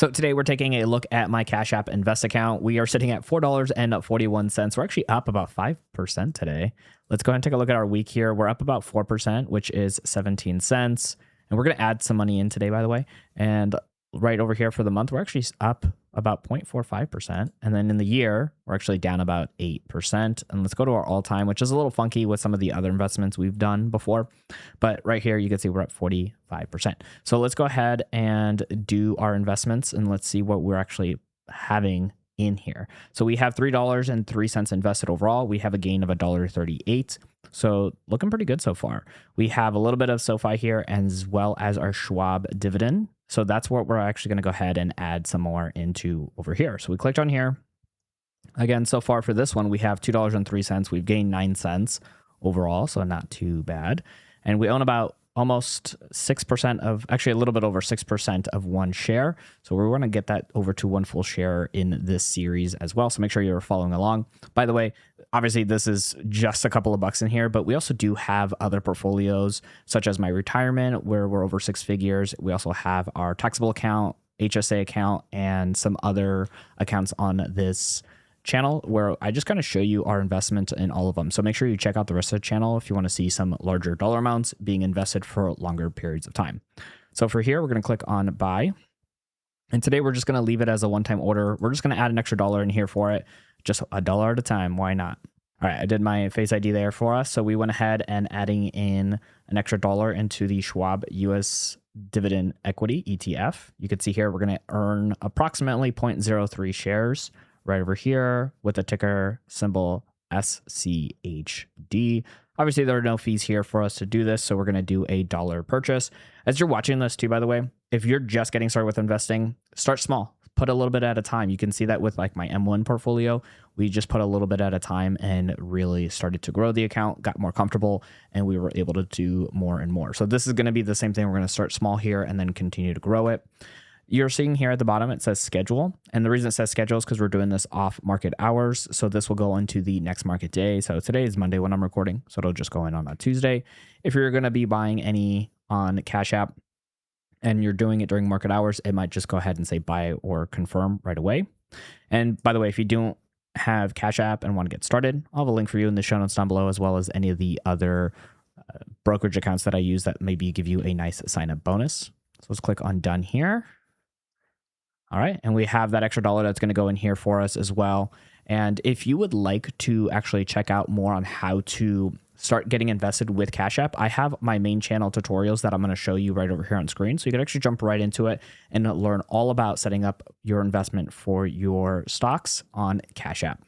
So today we're taking a look at my Cash App Invest account. We are sitting at $4.41. We're actually up about 5% today. Let's go ahead and take a look at our week here. We're up about 4%, which is 17 cents. And we're going to add some money in today, by the way. And right over here for the month, we're actually up about 0.45%. And then in the year, we're actually down about 8%. And let's go to our all-time, which is a little funky with some of the other investments we've done before. But right here, you can see we're at 45%. So let's go ahead and do our investments and let's see what we're actually having in here. So we have $3.03 invested overall. We have a gain of $1.38. So looking pretty good so far. We have a little bit of SoFi here as well as our Schwab dividend. So that's what we're actually going to go ahead and add some more into over here. So we clicked on here. Again, so far for this one, we have $2.03. We've gained 9 cents overall, so not too bad. And we own about almost 6% of, actually a little bit over 6% of one share. So we're going to get that over to one full share in this series as well. So make sure you're following along. By the way, obviously this is just a couple of bucks in here, but we also do have other portfolios such as my retirement where we're over 6 figures. We also have our taxable account, HSA account, and some other accounts on this channel where I just kind of show you our investment in all of them. So make sure you check out the rest of the channel if you want to see some larger dollar amounts being invested for longer periods of time. So for here, we're going to click on buy. And today we're just going to leave it as a one-time order. We're just going to add an extra dollar in here for it. Just $1 at a time. Why not? All right, I did my Face ID there for us. So we went ahead and adding in an extra dollar into the Schwab US Dividend Equity ETF. You can see here we're going to earn approximately 0.03 shares right over here with the ticker symbol SCHD. Obviously, there are no fees here for us to do this, so we're going to do a dollar purchase. As you're watching this too, by the way, if you're just getting started with investing, start small. Put a little bit at a time. You can see that with like my M1 portfolio. We just put a little bit at a time and really started to grow the account, got more comfortable, and we were able to do more and more. So this is going to be the same thing. We're going to start small here and then continue to grow it. You're seeing here at the bottom, it says schedule. And the reason it says schedule is because we're doing this off market hours. So this will go into the next market day. So today is Monday when I'm recording. So it'll just go in on a Tuesday. If you're going to be buying any on Cash App and you're doing it during market hours, it might just go ahead and say buy or confirm right away. And by the way, if you don't have Cash App and want to get started, I'll have a link for you in the show notes down below, as well as any of the other brokerage accounts that I use that maybe give you a nice sign up bonus. So let's click on done here. All right, and we have that extra dollar that's going to go in here for us as well. And if you would like to actually check out more on how to start getting invested with Cash App, I have my main channel tutorials that I'm going to show you right over here on screen. So you can actually jump right into it and learn all about setting up your investment for your stocks on Cash App.